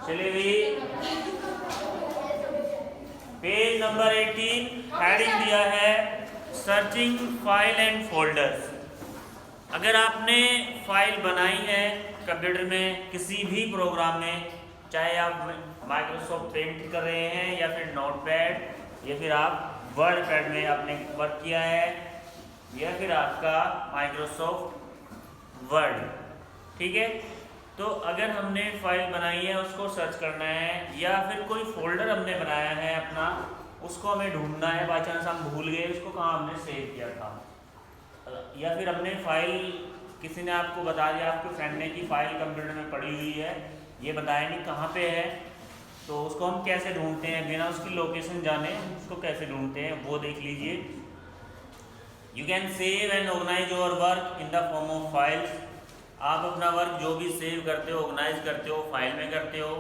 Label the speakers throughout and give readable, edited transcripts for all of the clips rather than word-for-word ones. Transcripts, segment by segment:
Speaker 1: चलिए भाई, page number 18 heading दिया है सर्चिंग फाइल एंड फोल्डर्स। अगर आपने फाइल बनाई है कंप्यूटर में किसी भी प्रोग्राम में, चाहे आप माइक्रोसॉफ्ट पेंट कर रहे हैं या फिर नोटपैड या फिर आप वर्ड पैड में आपने वर्क किया है या फिर आपका माइक्रोसॉफ्ट वर्ड, ठीक है। तो अगर हमने फाइल बनाई है उसको सर्च करना है या फिर कोई फोल्डर हमने बनाया है अपना, उसको हमें ढूंढना है। बाई चांस हम भूल गए उसको कहाँ हमने सेव किया था, या फिर हमने फाइल किसी ने आपको बता दिया, आपके फ्रेंड ने कि फाइल कंप्यूटर में पड़ी हुई है, ये बताया नहीं कहाँ पे है, तो उसको हम कैसे ढूंढते हैं बिना उसकी लोकेशन जाने, उसको कैसे ढूंढते हैं वो देख लीजिए। You can save and organise your work in the form of files. आप अपना वर्क जो भी सेव करते हो, ऑर्गेनाइज करते हो, फाइल में करते हो।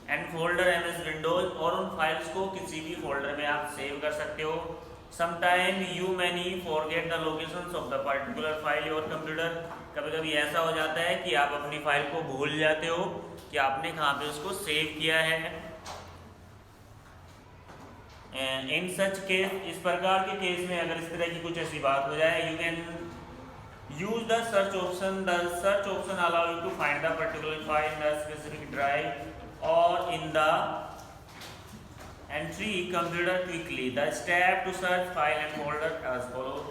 Speaker 1: एंड फोल्डर एमएस विंडोज, और उन फाइल्स को किसी भी फोल्डर में आप सेव कर सकते हो। Sometime you many forget the locations of the particular file your computer. कभी कभी ऐसा हो जाता है कि आप अपनी फाइल को भूल जाते हो कि आपने कहाँ पे उसको सेव किया है। इन सच केस, इस प्रकार के केस में अगर इस तरह की कुछ ऐसी बात हो जाए, you can use the search option. The search option allow you to find the particular file in the specific drive or in the entry computer quickly. The step to search file and folder as follow.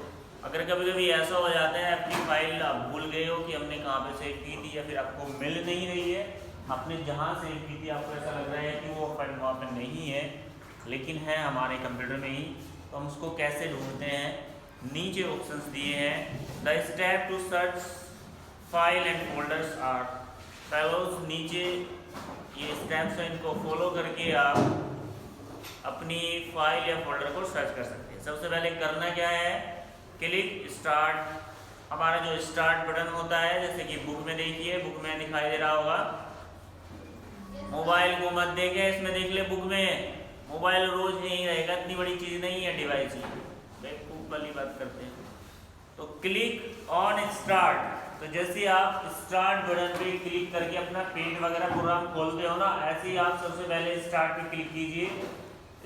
Speaker 1: अगर कभी कभी ऐसा हो जाता है अपनी file आप भूल गए हो कि हमने कहाँ पे सेव की थी, या फिर आपको मिल नहीं रही है, आपने जहाँ सेव की थी आपको ऐसा लग रहा है कि वो फाइल वहाँ पे नहीं है लेकिन है हमारे कंप्यूटर में ही, तो हम उसको कैसे ढूंढते हैं। नीचे ऑप्शंस दिए हैं। The step to search file and folders are follows. नीचे ये स्टेप्स हैं, इनको फॉलो करके आप अपनी फाइल या फोल्डर को सर्च कर सकते हैं। सबसे पहले करना क्या है, क्लिक स्टार्ट। हमारा जो स्टार्ट बटन होता है, जैसे कि बुक में देखिए, बुक में दिखाई दे रहा होगा। मोबाइल को मत देखे, इसमें देख ले बुक में। मोबाइल रोज यहीं रहेगा, इतनी बड़ी चीज़ नहीं है डिवाइस ही, वाली बात करते हैं। तो क्लिक ऑन स्टार्ट, तो जैसे आप स्टार्ट बटन पे क्लिक करके अपना पेंट वगैरह प्रोग्राम खोलते हो ना, ऐसे ही आप सबसे पहले स्टार्ट पे क्लिक कीजिए।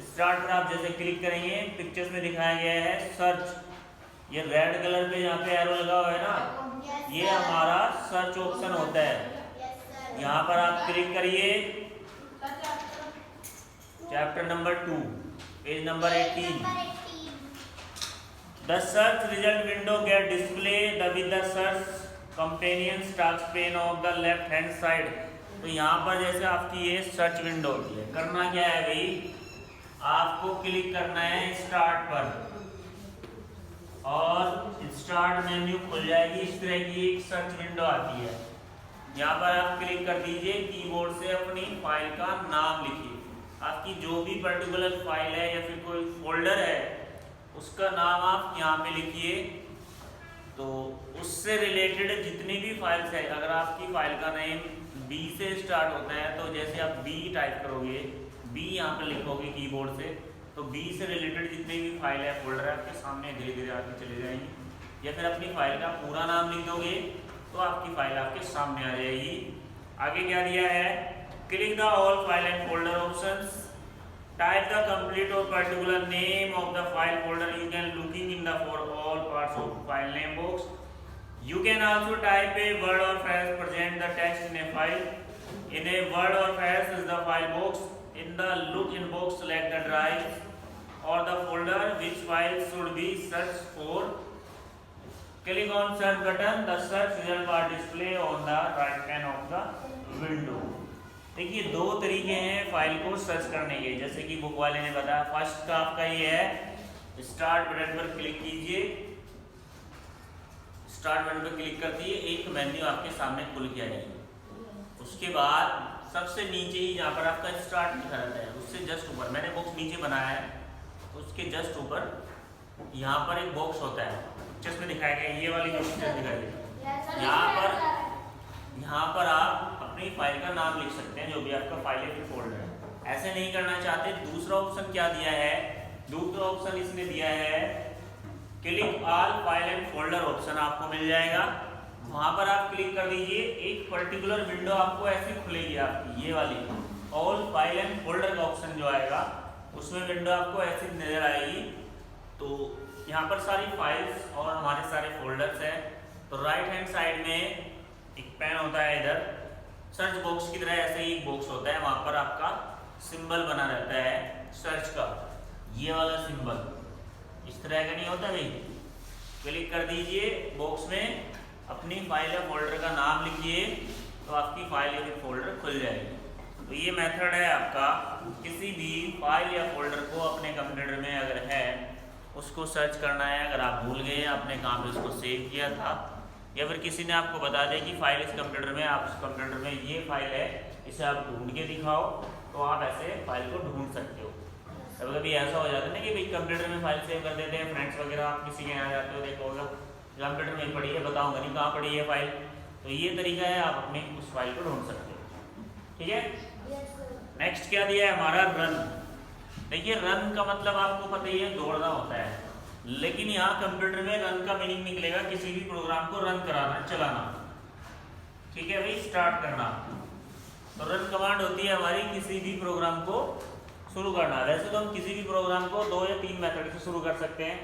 Speaker 1: स्टार्ट पर आप जैसे क्लिक करेंगे, पिक्चर्स में दिखाया गया है सर्च, ये रेड कलर पे यहाँ पे एरो लगा हुआ है ना, ये हमारा सर्च ऑप्शन होता है। यहाँ पर आप क्लिक करिए। Chapter number 2, page number 18। The search result window get displayed with the search companion task pane of the left hand side। तो यहाँ पर जैसे आपकी ये सर्च विंडो होती है, करना क्या है भाई, आपको क्लिक करना है स्टार्ट पर और स्टार्ट मेन्यू खुल जाएगी। इस तरह की एक सर्च विंडो आती है, यहाँ पर आप क्लिक कर दीजिए। कीबोर्ड से अपनी फाइल का नाम लिखिए, आपकी जो भी पर्टिकुलर फाइल है या फिर कोई फोल्डर है उसका नाम आप यहाँ पे लिखिए। तो उससे रिलेटेड जितनी भी फाइल्स है, अगर आपकी फाइल का नेम बी से स्टार्ट होता है तो जैसे आप बी टाइप करोगे, बी यहाँ पे लिखोगे कीबोर्ड से, तो बी से रिलेटेड जितनी भी फाइल है, फोल्डर है, आपके सामने धीरे धीरे आके चले जाएंगी। या फिर अपनी फाइल का पूरा नाम लिख दोगे तो आपकी फाइल आपके सामने आ जाएगी। आगे क्या दिया है, click the all file and folder options. Type the complete or particular name of the file folder you can looking in the for all parts of file name box. You can also type a word or phrase present the text in a file. In a word or phrase is the file box. In the look in box select the drive or the folder which file should be searched for. Click on search button. The search result are display on the right hand of the window. देखिए दो तरीके हैं file को search करने के, जैसे कि book वाले ने बताया। फर्स्ट का आपका ये है, स्टार्ट बटन पर क्लिक कीजिए। स्टार्ट बटन पर क्लिक कर दिए, एक मेन्यू आपके सामने खुल के आएगी। उसके बाद सबसे नीचे ही जहाँ पर आपका स्टार्ट लिखा रहता है, उससे जस्ट ऊपर, मैंने बॉक्स नीचे बनाया है, उसके जस्ट ऊपर यहाँ पर एक बॉक्स होता है, पिक्चर्स में दिखाया गया, ये वाली जो पिक्चर दिखाई गई, यहाँ पर आप अपनी फाइल का नाम लिख सकते हैं, जो भी आपका फाइल है फिर फोल्डर है। ऐसे नहीं करना चाहते, दूसरा ऑप्शन क्या दिया है, दूसरा ऑप्शन इसने दिया है click all file and folder option आपको मिल जाएगा। वहां पर आप क्लिक कर दीजिए, एक पर्टिकुलर विंडो आपको ऐसी खुलेगी आपकी, ये वाली, ऑल फाइल एंड फोल्डर का ऑप्शन जो आएगा उसमें विंडो आपको ऐसी नजर आएगी। तो यहाँ पर सारी फाइल्स और हमारे सारे फोल्डर्स हैं। तो राइट हैंड साइड में एक पेन होता है, इधर सर्च बॉक्स की तरह ऐसे ही एक बॉक्स होता है, वहाँ पर आपका सिंबल बना रहता है सर्च का, ये वाला सिंबल इस तरह का नहीं होता भाई। क्लिक कर दीजिए बॉक्स में, अपनी फाइल या फोल्डर का नाम लिखिए तो आपकी फाइल या फिर फोल्डर खुल जाएगी। तो ये मेथड है आपका, किसी भी फाइल या फोल्डर को अपने कंप्यूटर में अगर है उसको सर्च करना है। अगर आप भूल गए आपने कहाँ पे उसको सेव किया था, या फिर किसी ने आपको बता दिया कि फाइल इस कंप्यूटर में, आप इस कंप्यूटर में ये फाइल है, इसे आप ढूंढ के दिखाओ, तो आप ऐसे फाइल को ढूंढ सकते हो। कभी कभी ऐसा हो जाता है ना कि भाई कंप्यूटर में फाइल सेव कर देते हैं, फ्रेंड्स वगैरह आप किसी के यहाँ जाते हो, देखो होगा कंप्यूटर में पड़ी है, बताऊंगा नहीं कहाँ पड़ी है फाइल। तो ये तरीका है, आप अपने उस फाइल को ढूंढ सकते हो। ठीक है, नेक्स्ट क्या दिया है हमारा, रन। देखिए रन का मतलब आपको पता ही है, दौड़ना होता है, लेकिन यहाँ कंप्यूटर में रन का मीनिंग निकलेगा किसी भी प्रोग्राम को रन कराना, चलाना। ठीक है भाई, स्टार्ट करना। तो रन कमांड होती है हमारी किसी भी प्रोग्राम को शुरू करना। वैसे तो हम किसी भी प्रोग्राम को 2 या 3 मेथड से शुरू कर सकते हैं।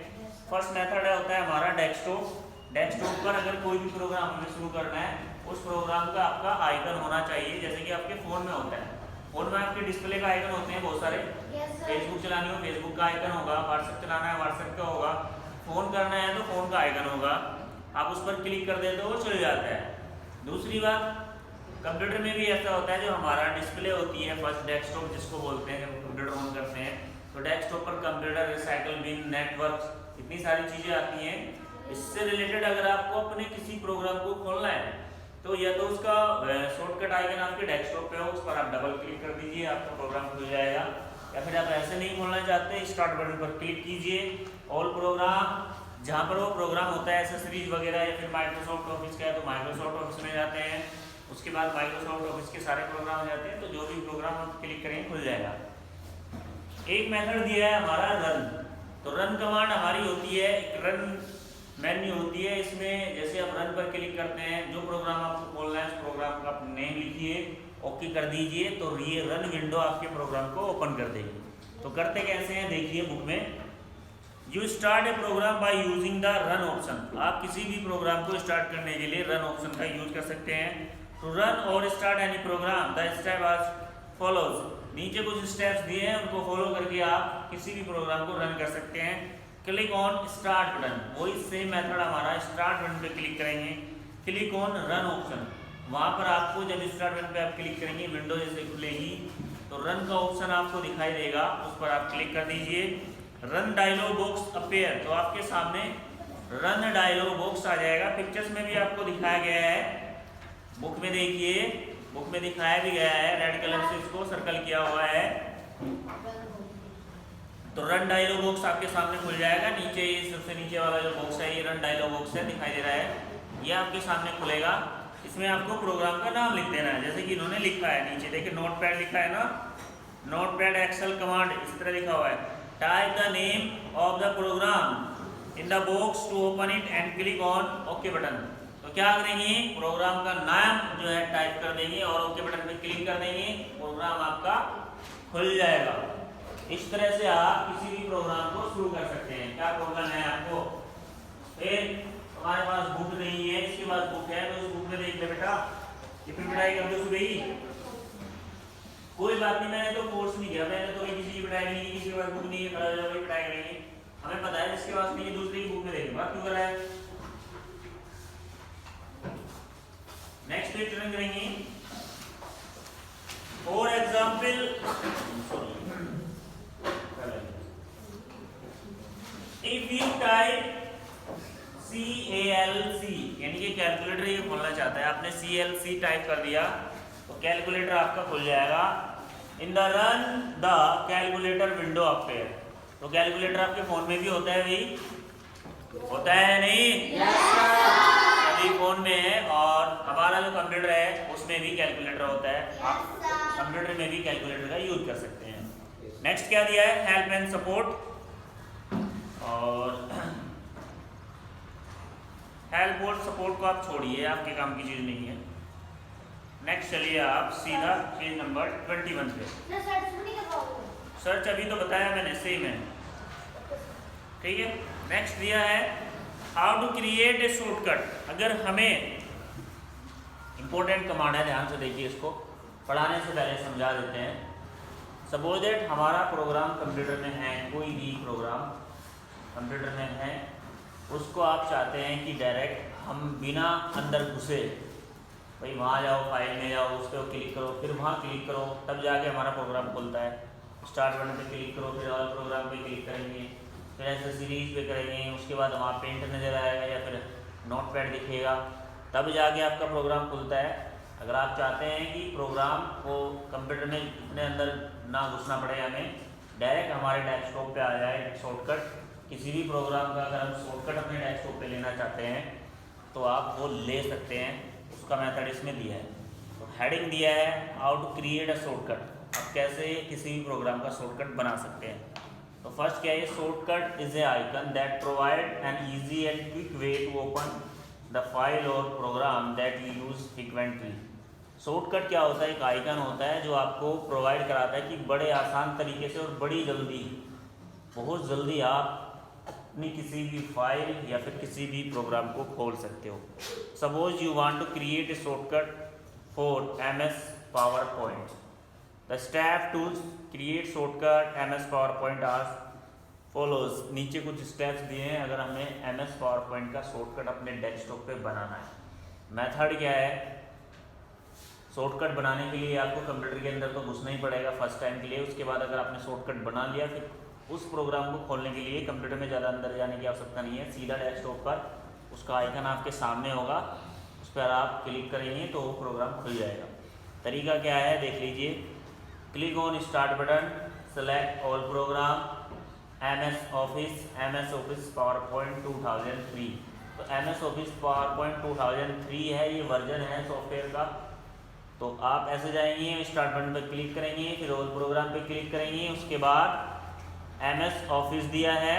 Speaker 1: फर्स्ट मेथड होता है हमारा डेस्कटॉप। डेस्कटॉप पर अगर कोई भी प्रोग्राम हमें शुरू करना है, उस प्रोग्राम का आपका आइकन होना चाहिए, जैसे कि आपके फोन में होता है। फोन में आपके डिस्प्ले का आइकन होते हैं बहुत सारे। फेसबुक चलानी हो फेसबुक का आइकन होगा, व्हाट्सएप चलाना है व्हाट्सएप का होगा, फोन करना है तो फोन का आइकन होगा। आप उस पर क्लिक कर देते हो वो चल जाता है। दूसरी बात, कंप्यूटर में भी ऐसा होता है, जो हमारा डिस्प्ले होती है फर्स्ट डेस्कटॉप जिसको बोलते हैं, जब कंप्यूटर ऑन करते हैं तो डेस्कटॉप पर कंप्यूटर, रिसाइकल बिन, नेटवर्क, इतनी सारी चीजें आती हैं। इससे रिलेटेड अगर आपको अपने किसी प्रोग्राम को खोलना है तो या तो उसका शॉर्टकट आइकन आपके डेस्कटॉप पे हो, उस पर आप डबल क्लिक कर दीजिए, आपका प्रोग्राम खुल जाएगा। या फिर आप ऐसे नहीं खोलना चाहते, स्टार्ट बटन पर क्लिक कीजिए, ऑल प्रोग्राम, जहाँ पर वो प्रोग्राम होता है एसेसरीज वगैरह, या फिर माइक्रोसॉफ्ट ऑफिस का है तो माइक्रोसॉफ्ट ऑफिस में जाते हैं, उसके बाद माइक्रोसॉफ्ट ऑफिस के सारे प्रोग्राम हो जाते हैं, तो जो भी प्रोग्राम आप क्लिक करेंगे खुल जाएगा। एक मेथड दिया है हमारा रन। तो रन कमांड हमारी होती है, एक रन मेन्यू होती है, इसमें जैसे आप रन पर क्लिक करते हैं, जो प्रोग्राम आपको खोलना है उस प्रोग्राम का नेम लिखिए, ओके कर दीजिए, तो ये रन विंडो आपके प्रोग्राम को ओपन कर देगी। तो करते कैसे हैं देखिए बुक में, you start a program by using the run option. आप किसी भी प्रोग्राम को स्टार्ट करने के लिए रन ऑप्शन का यूज कर सकते हैं। टू रन और start any program the step as follows. नीचे कुछ स्टेप्स दिए हैं, उनको फॉलो करके आप किसी भी प्रोग्राम को रन कर सकते हैं। क्लिक ऑन स्टार्ट बटन, वही सेम मेथड हमारा, स्टार्ट बटन पे क्लिक करेंगे, क्लिक ऑन रन ऑप्शन, वहां पर आपको जब स्टार्ट बटन पे आप क्लिक करेंगे विंडो जैसे खुलेगी तो रन का ऑप्शन आपको दिखाई देगा, उस पर आप क्लिक कर दीजिए। रन डायलॉग बॉक्स अपीयर, तो आपके सामने रन डायलॉग बॉक्स आ जाएगा। पिक्चर्स में भी आपको दिखाया गया है, बुक में देखिए, बुक में दिखाया भी गया है, रेड कलर से इसको सर्कल किया हुआ है। तो रन डायलॉग बॉक्स आपके सामने खुल जाएगा। नीचे ये सबसे नीचे वाला जो बॉक्स है, ये रन डायलॉग बॉक्स है, दिखाई दे रहा है, ये आपके सामने खुलेगा। इसमें आपको प्रोग्राम का नाम लिख देना है, जैसे कि इन्होंने लिखा है नीचे देखिए, नोटपैड लिखा है ना, नोटपैड एक्सेल कमांड इस तरह लिखा हुआ है। Type the name of the program in the box to open it and click on okay button. तो क्या करेंगे, प्रोग्राम का नाम जो है टाइप कर देंगे और ओके बटन पे क्लिक कर देंगे, प्रोग्राम आपका खुल जाएगा। इस तरह से आप किसी भी प्रोग्राम को शुरू कर सकते हैं। क्या प्रोग्राम है आपको, फिर हमारे पास बुक नहीं है, इसके पास बुक है तो उस बुक में देख ले बेटा, ये फिर पढ़ाई कर दो सुबह ही, कोई बात नहीं, मैंने तो कोर्स नहीं किया, मैंने तो किसी की पढ़ाई नहीं की, किसी के पास बुक नहीं है, पढ़ाई करेंगे, हमें पता है जिसके पास नहीं है दूसरे की बुक में देखें, बात क्यों कर रहा है। नेक्स्ट पेज टर्न करेंगे। For example if you type CALC, यानी कि कैलकुलेटर ये खोलना चाहता है, आपने CLC टाइप कर दिया तो कैलकुलेटर आपका खुल जाएगा। In the run the calculator window appear. तो कैलकुलेटर आपके फोन में भी होता है भाई, होता है नहीं, सभी फोन में है, और हमारा जो कंप्यूटर है उसमें भी कैलकुलेटर होता है, आप कंप्यूटर में भी कैलकुलेटर का यूज कर सकते हैं। नेक्स्ट क्या दिया है, हेल्प एंड सपोर्ट, और हेल्प और सपोर्ट को आप छोड़िए, आपके काम की चीज नहीं है। नेक्स्ट चलिए आप सीधा पेज नंबर 21 पे। सर्च अभी तो बताया मैंने, सेम है, ठीक है। नेक्स्ट दिया है how to create a shortcut. अगर हमें इंपॉर्टेंट कमांड है, ध्यान से देखिए, इसको पढ़ाने से पहले समझा देते हैं। सपोज दैट हमारा प्रोग्राम कंप्यूटर में है, कोई भी प्रोग्राम कंप्यूटर में है, उसको आप चाहते हैं कि डायरेक्ट हम बिना अंदर घुसे, भाई वहाँ जाओ, फाइल में जाओ, उस पर क्लिक करो, फिर वहाँ क्लिक करो, तब जाके हमारा प्रोग्राम खुलता है। स्टार्ट बटन पे क्लिक करो, फिर ऑल प्रोग्राम पे क्लिक करेंगे, फिर ऐसे सीरीज पे करेंगे, उसके बाद वहाँ पेंट नज़र आएगा या फिर नोटपैड दिखेगा, तब जाके आपका प्रोग्राम खुलता है। अगर आप चाहते हैं कि प्रोग्राम को कंप्यूटर में इतने अंदर ना घुसना पड़े, हमें डायरेक्ट हमारे डेस्कटॉप पे आ जाए शॉर्टकट, किसी भी प्रोग्राम का अगर हम शॉर्टकट अपने डेस्कटॉप पे लेना चाहते हैं तो आप वो ले सकते हैं। उसका मेथड इसमें दिया है। तो हेडिंग दिया है how to create a shortcut. आप कैसे किसी भी प्रोग्राम का शॉर्टकट बना सकते हैं। तो फर्स्ट क्या है, shortcut is a icon that provide an easy and quick way to open the file और program that you use frequently. Shortcut क्या होता है, एक आइकन होता है जो आपको प्रोवाइड कराता है कि बड़े आसान तरीके से और बड़ी जल्दी, बहुत जल्दी आप अपनी किसी भी फाइल या फिर किसी भी प्रोग्राम को खोल सकते हो। Suppose you want to create a shortcut for MS PowerPoint। The step to create shortcut MS PowerPoint are follows. नीचे कुछ स्टेप्स दिए हैं अगर हमें MS PowerPoint का शॉर्टकट अपने डेस्कटॉप पे बनाना है। मेथड क्या है, शॉर्टकट बनाने के लिए आपको कंप्यूटर के अंदर तो घुसना ही पड़ेगा फर्स्ट टाइम के लिए। उसके बाद अगर आपने शॉर्टकट बना लिया, फिर उस प्रोग्राम को खोलने के लिए कंप्यूटर में ज़्यादा अंदर जाने की आवश्यकता नहीं है। सीधा डेस्कटॉप पर उसका आइकन आपके सामने होगा, उस पर आप क्लिक करेंगे तो वो प्रोग्राम खुल जाएगा। तरीका क्या है देख लीजिए। Click on start button, select all programme, MS office PowerPoint 2003। तो MS ऑफिस PowerPoint 2003 है, ये वर्जन है सॉफ्टवेयर का। तो आप ऐसे जाएंगे, स्टार्ट बटन पर क्लिक करेंगे, फिर ऑल प्रोग्राम पे क्लिक करेंगे, उसके बाद MS ऑफिस दिया है।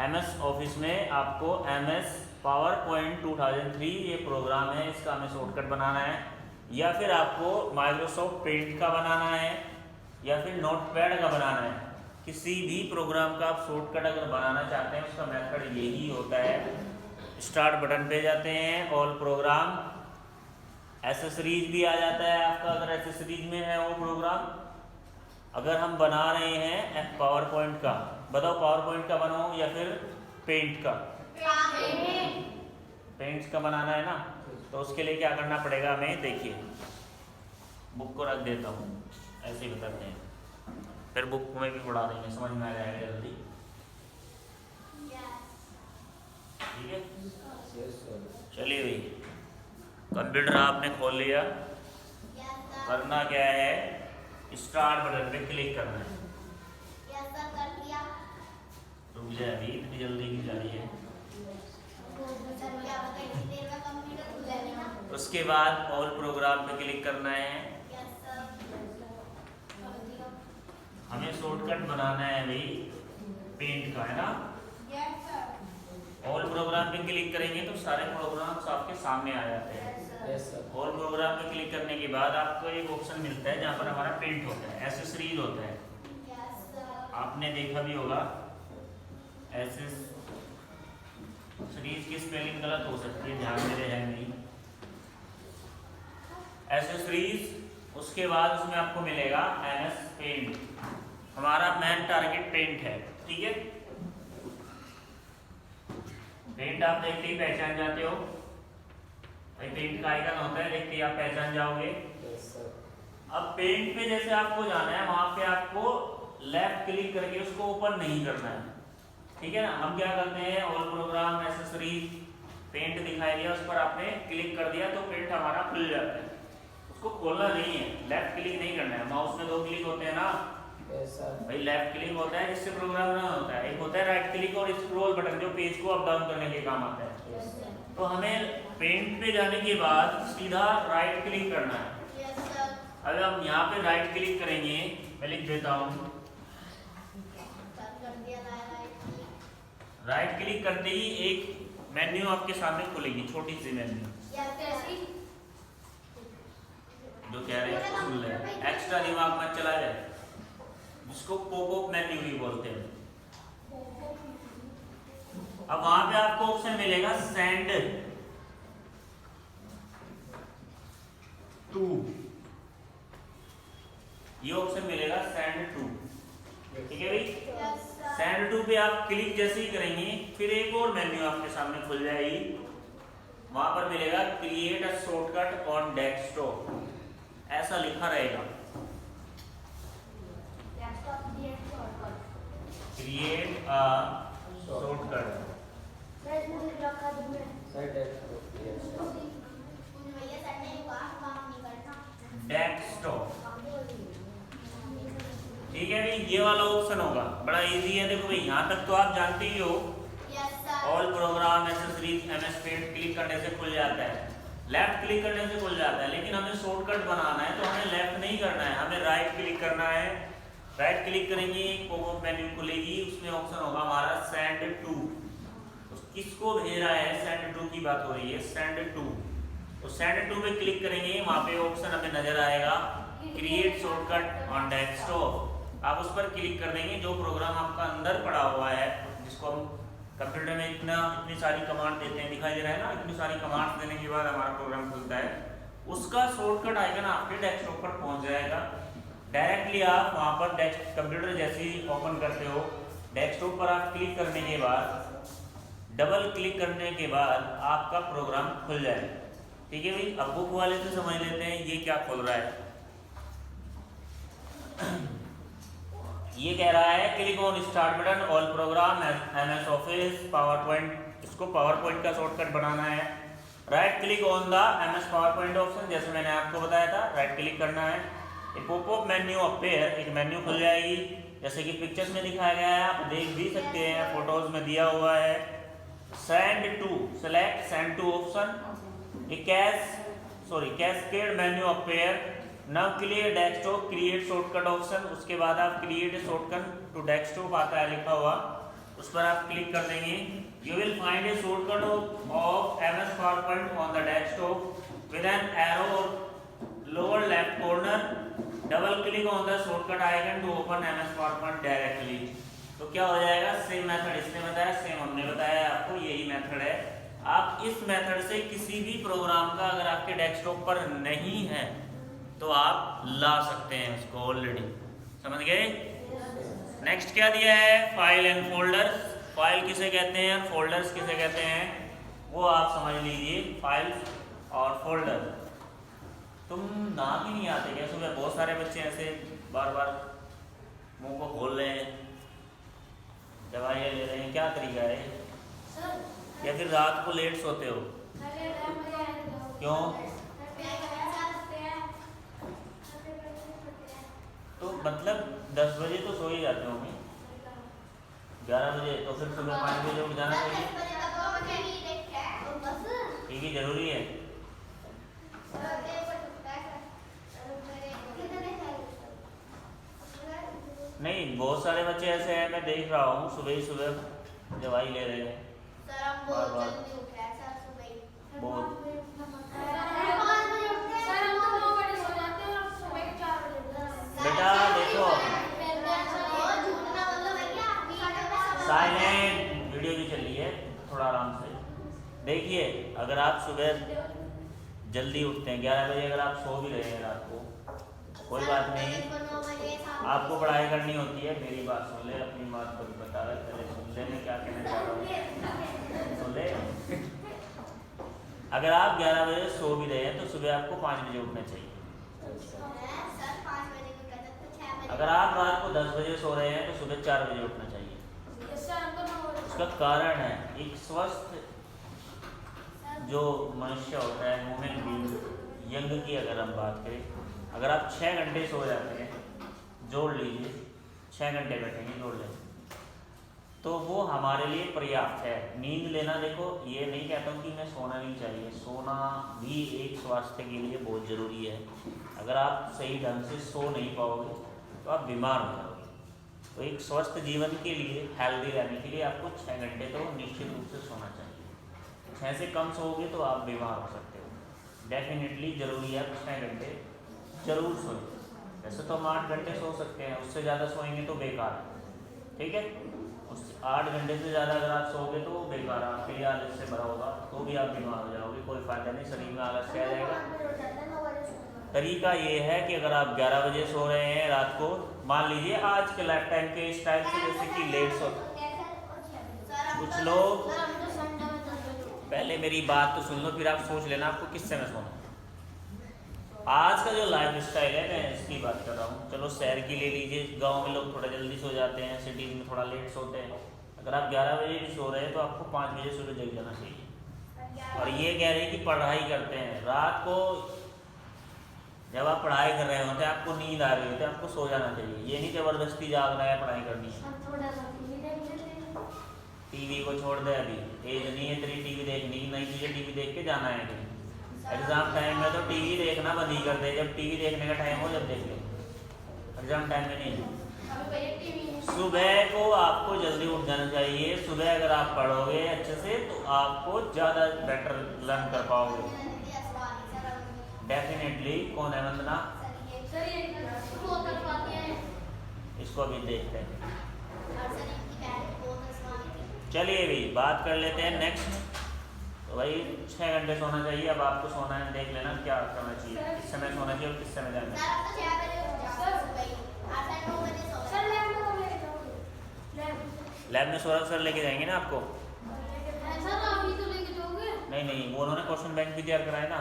Speaker 1: MS ऑफिस में आपको MS PowerPoint 2003 ये प्रोग्राम है, इसका हमें शॉर्टकट बनाना है, या फिर आपको माइक्रोसॉफ्ट पेंट का बनाना है या फिर नोटपैड का बनाना है। किसी भी प्रोग्राम का आप शॉर्टकट अगर बनाना चाहते हैं उसका मेथड यही होता है। स्टार्ट बटन पे जाते हैं, ऑल प्रोग्राम, एसेसरीज भी आ जाता है आपका अगर एसेसरीज में है वो प्रोग्राम। अगर हम बना रहे हैं PowerPoint का, बताओ PowerPoint का बनाओ या फिर पेंट का? पेंट्स का बनाना है ना, तो उसके लिए क्या करना पड़ेगा हमें, देखिए बुक को रख देता हूँ, ऐसे ही बताते हैं, फिर बुक में भी पढ़ा देंगे, समझ में आ जाएगा जल्दी, ठीक है। चलिए भाई, कंप्यूटर आपने खोल लिया, करना क्या है, स्टार्ट बटन पे क्लिक करना है। रुक जाए अभी, इतनी जल्दी की जा रही है। उसके बाद ऑल प्रोग्राम पे क्लिक करना है। हमें शॉर्टकट बनाना है भाई पेंट का, है ना। ऑल प्रोग्राम पे क्लिक करेंगे तो सारे प्रोग्राम्स आपके सामने आ जाते हैं। ऑल प्रोग्राम पे क्लिक करने के बाद आपको एक ऑप्शन मिलता है जहाँ पर हमारा पेंट होता है, एसेसरीज होता है। आपने देखा भी होगा, एसेसरीज की स्पेलिंग गलत हो सकती है, ध्यान मेरे है नहीं। एसेसरीज, उसके बाद उसमें आपको मिलेगा MS पेंट। हमारा मेन टारगेट पेंट है, ठीक है। पेंट आप देखते ही पहचान जाते हो, पेंट का आइकन होता है, देखते ही आप पहचान जाओगे। अब पेंट पे जैसे आपको जाना है, वहां पे आपको लेफ्ट क्लिक करके उसको ओपन नहीं करना है, ठीक है ना। हम क्या करते हैं, ऑल प्रोग्राम, एसेसरीज, पेंट दिखाई दिया, उस पर आपने क्लिक कर दिया तो पेंट हमारा खुल जाता है। उसको खोलना नहीं है, लेफ्ट क्लिक नहीं करना है। माउस में 2 क्लिक होते हैं ना भाई, लेफ्ट क्लिक होता है जिससे प्रोग्राम रन होता है, एक होता है राइट क्लिक और स्क्रॉल बटन जो पेज को अप डाउन करने के काम आता है। तो हमें पेंट पे जाने के बाद सीधा राइट क्लिक करना है। अगर हम यहाँ पे राइट क्लिक करेंगे, मैं लिख देता हूँ, राइट क्लिक करते ही एक मेन्यू आपके सामने खुलेगी, छोटी सी मेन्यू। जो कह रहे हैं सुन ले, एक्स्ट्रा दिमाग मत चला जाए, जिसको पॉपअप मेन्यू भी बोलते हैं। अब वहां पे आपको ऑप्शन मिलेगा सेंड टू, ये ऑप्शन मिलेगा सेंड टू, ठीक है भाई। सेंड टू पे आप क्लिक जैसे ही करेंगे फिर एक और मेन्यू आपके सामने खुल जाएगी, वहां पर मिलेगा create a shortcut on desktop, ऐसा लिखा रहेगा क्रिएट अ शॉर्टकट डेस्कटॉप, ठीक है भाई। ये वाला ऑप्शन होगा, बड़ा इजी है। देखो भाई यहाँ तक तो आप जानते ही हो, all program accessories MS paint click करने से खुल जाता है, लेफ्ट क्लिक करने से खुल जाता है, लेकिन हमें शॉर्टकट बनाना है तो हमें लेफ्ट नहीं करना है, हमें राइट क्लिक करना है। राइट क्लिक करेंगे, पॉपअप मेन्यू खुलेगी, उसमें ऑप्शन होगा हमारा सेंड टू, किसको भेज रहा है, सेंड टू की बात हो रही है, सेंड टू। तो सेंड टू पे क्लिक करेंगे, वहां पे ऑप्शन हमें नजर आएगा क्रिएट शॉर्टकट ऑन डेस्कटॉप, आप उस पर क्लिक कर देंगे। जो प्रोग्राम आपका अंदर पड़ा हुआ है, जिसको हम कंप्यूटर में इतनी सारी कमांड देते हैं, दिखाई दे रहा है ना, इतनी सारी कमांड देने के बाद हमारा प्रोग्राम खुलता है, उसका शॉर्टकट आइकन आपके डेस्कटॉप पर पहुंच जाएगा। डायरेक्टली आप वहां पर कंप्यूटर जैसे ही ओपन करते हो, डेस्कटॉप पर आप क्लिक करने के बाद, डबल क्लिक करने के बाद आपका प्रोग्राम खुल जाएगा, ठीक है भाई। अब बुक वाले से समझ लेते हैं ये क्या खोल रहा है। ये कह रहा है click on start button all programme MS office power point, इसको पावर पॉइंट का शॉर्टकट बनाना है। Right click on the MS power point option, जैसे मैंने आपको बताया था, राइट क्लिक करना है। एक पॉपअप मेन्यू अपीयर, एक मेन्यू खुल जाएगी, जैसे कि पिक्चर्स में दिखाया गया है, आप देख भी सकते हैं, फोटोज में दिया हुआ है। Send to, select send to option, cascade menu appear, now clear desktop create shortcut option, उसके बाद आप क्रिएट शॉर्टकट टू डेस्कटॉप आता है लिखा हुआ, उस पर आप क्लिक कर देंगे। You will find a shortcut of MS PowerPoint on the desktop with an arrow lower left corner, double click on the shortcut icon to open MS PowerPoint directly. तो क्या हो जाएगा, सेम मेथड इसने बताया, same हमने बताया आपको, यही मेथड है। आप इस मेथड से किसी भी प्रोग्राम का अगर आपके डेस्कटॉप पर नहीं है तो आप ला सकते हैं उसको, ऑलरेडी समझ गए। नेक्स्ट क्या दिया है, फाइल एंड फोल्डर्स। फाइल किसे कहते हैं, फोल्डर्स किसे कहते हैं, वो आप समझ लीजिए, फाइल्स और फोल्डर। तुम नाम ही नहीं आते क्या, सुबह बहुत सारे बच्चे ऐसे बार बार मुंह को खोल रहे हैं, दवाइयाँ ले रहे हैं, क्या तरीका है, या फिर रात को लेट सोते हो, क्यों? तो मतलब 10 बजे तो सो ही जाते होंगे, 11 बजे, तो फिर सुबह 5 बजे उठ जाना चाहिए, टीवी जरूरी है। नहीं, बहुत सारे बच्चे ऐसे हैं, मैं देख रहा हूँ, सुबह ही सुबह दवाई ले रहे हैं, बहुत। बेटा देखो, साइलेंट, वीडियो भी चल रही है, थोड़ा आराम से देखिए। अगर आप सुबह जल्दी उठते हैं 11 बजे, अगर आप सो भी रहे हैं रात को, कोई बात नहीं, आपको पढ़ाई करनी होती है, मेरी बात सुन ले, अपनी बात को बता रहे, पहले सुन ले मैं क्या कहना चाह रहा हूँ, सुन ले। अगर आप 11 बजे सो भी रहे हैं तो सुबह आपको 5 बजे उठना चाहिए। अगर आप रात को 10 बजे सो रहे हैं तो सुबह 4 बजे उठना चाहिए। उसका कारण है, एक स्वस्थ जो मनुष्य होता है, ह्यूमन बीइंग, यंग की अगर हम बात करें, अगर आप 6 घंटे सो जाते हैं, जोड़ लीजिए, 6 घंटे बैठेंगे, जोड़ लें, तो वो हमारे लिए पर्याप्त है। नींद लेना, देखो ये नहीं कहता हूँ कि मैं सोना नहीं चाहिए, सोना भी एक स्वास्थ्य के लिए बहुत ज़रूरी है। अगर आप सही ढंग से सो नहीं पाओगे तो आप बीमार हो जाओगे। तो एक स्वस्थ जीवन के लिए, हेल्दी रहने के लिए आपको 6 घंटे तो निश्चित रूप से सोना चाहिए। 6 से कम सोओगे तो आप बीमार हो सकते हो। डेफिनेटली ज़रूरी है 6 घंटे जरूर सोए। वैसे तो हम 8 घंटे सो सकते हैं, उससे ज़्यादा सोएंगे तो बेकार है, ठीक है। उस 8 घंटे से ज़्यादा अगर आप सोओगे तो वो बेकार है, आपके लिए आलस से भरा होगा, तो भी आप बीमार हो जाओगे, कोई फ़ायदा नहीं, शरीर में आलस से आ जाएगा। तरीका ये है कि अगर आप 11 बजे सो रहे हैं रात को, मान लीजिए आज के लाइफ टाइम के स्टाइल से, जैसे कि लेट सो, कुछ लोग, पहले मेरी बात तो सुन लो, फिर आप सोच लेना आपको किस समय सोना। आज का जो लाइफ स्टाइल है, मैं इसकी बात कर रहा हूँ। चलो शहर की ले लीजिए, गांव में लोग थोड़ा जल्दी सो जाते हैं, सिटीज़ में थोड़ा लेट सोते हैं। अगर आप 11 बजे भी सो रहे हैं तो आपको 5 बजे सुबह जग जाना चाहिए। और ये कह रहे हैं कि पढ़ाई करते हैं रात को, जब आप पढ़ाई कर रहे होते हैं, आपको नींद आ रही होती है, आपको सो जाना चाहिए। ये नहीं ज़बरदस्ती जाग रहा है पढ़ाई करनी है। टीवी को छोड़ दे, अभी एज नहीं है तेरी टीवी देखने की, नहीं तुझे टीवी देख के जाना है कहीं। एग्जाम टाइम में तो टीवी देखना बंद ही कर दे, जब टीवी देखने का टाइम हो जब देख ले, एग्जाम टाइम में नहीं। सुबह को आपको जल्दी उठ जाना चाहिए। सुबह अगर आप पढ़ोगे अच्छे से तो आपको ज़्यादा बेटर लर्न कर पाओगे डेफिनेटली। कौन है वंदना? इसको अभी देखते हैं। चलिए भाई बात कर लेते हैं नेक्स्ट। तो भाई 6 घंटे सोना चाहिए। अब आपको सोना है, देख लेना क्या करना चाहिए, किस समय सोना चाहिए और किस समय जाना चाहिए। लैब में सौरभ सर लेके जाएंगे ना आपको। नहीं नहीं, वो उन्होंने क्वेश्चन बैंक भी तैयार कराए ना।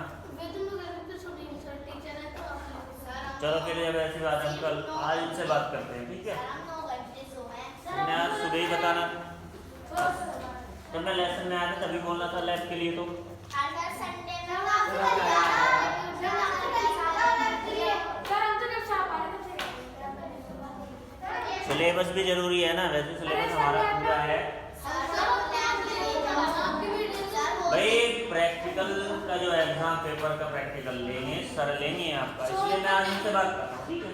Speaker 1: चलो फिर जब ऐसी बात है, कल आज इनसे बात करते हैं, ठीक है। मैं आज सुबह ही बताना, जब मैं लेसन में आया था तभी बोलना था लैब के लिए। तो सिलेबस भी जरूरी है ना, वैसे सिलेबस हमारा पूरा है भाई। प्रैक्टिकल का जो एग्जाम पेपर का प्रैक्टिकल लेंगे, सर लेंगे आपका, इसलिए मैं आज इनसे बात कर रहा हूँ, ठीक है।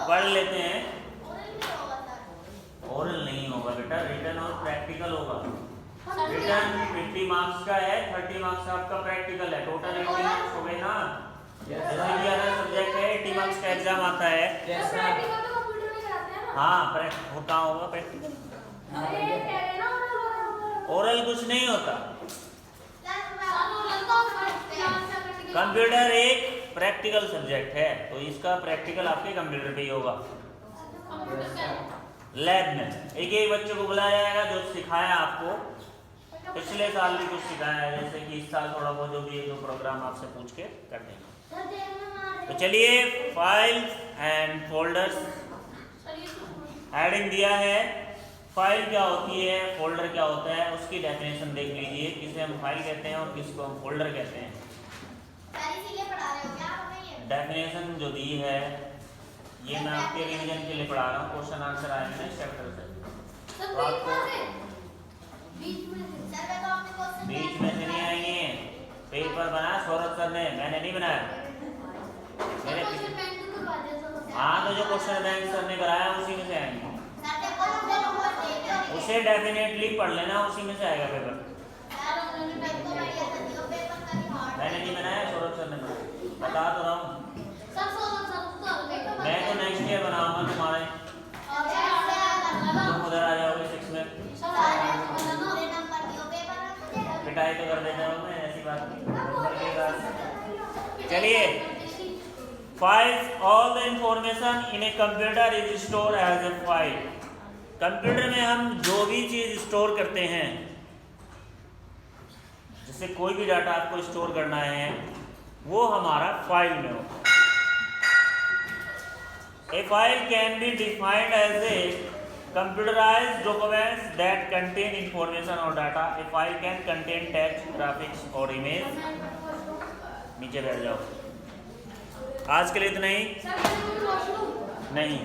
Speaker 1: पढ़ लेते हैं। ओरल नहीं होगा बेटा, रिटन और प्रैक्टिकल होगा। रिटन 50 मार्क्स का है, 30 मार्क्स आपका प्रैक्टिकल है, टोटल 80 मार्क्स हो गए ना। जैसे कि अगर सब्जेक्ट है 80 मार्क्स का एग्जाम आता है। हाँ होता होगा प्रैक्टिकल, ओरल कुछ नहीं होता। कंप्यूटर एक प्रैक्टिकल सब्जेक्ट है, तो इसका प्रैक्टिकल आपके कंप्यूटर पे ही होगा। लैब में एक एक बच्चों को बुलाया जाएगा जो सिखाया आपको, पिछले साल भी कुछ सिखाया है, जैसे कि इस साल थोड़ा बहुत जो भी है, जो प्रोग्राम आपसे पूछ के कर देंगे। तो चलिए, फाइल्स एंड फोल्डर्स हेडिंग दिया है। फाइल क्या होती है, फोल्डर क्या होता है, उसकी डेफिनेशन देख लीजिए। किसे हम फाइल कहते हैं और किसको हम फोल्डर कहते हैं। डेफिनेशन जो दी है ये मैं आपके रिवीजन के लिए पढ़ा रहा हूँ, क्वेश्चन आंसर आए हैं इस चैप्टर से। तो आपको बीच में से नहीं आएंगे। पेपर बनाया सौरभ सर ने, मैंने नहीं बनाया। मेरे हाँ, तो जो क्वेश्चन बैंक सर ने कराया उसी में से आएंगे, उसे डेफिनेटली पढ़ लेना, उसी में से आएगा पेपर। मैंने नहीं बनाया, सौरभ सर ने बनाया, बता तो रहा हूँ। मैं तो नेक्स्ट ईयर बनाऊंगा तुम्हारे, तुम उधर आ जाओगे 6 में, पिटाई तो कर देता हूँ मैं, ऐसी बात नहीं। चलिए, files, all the information in a computer is store as a file. Computer में हम जो भी चीज स्टोर करते हैं, जैसे कोई भी डाटा आपको स्टोर करना है, वो हमारा फाइल में होगा। A file can be defined as a computerized documents that contain information or data. A file can contain text, graphics or image. नीचे बैठ जाओ। आज के लिए इतना ही नहीं।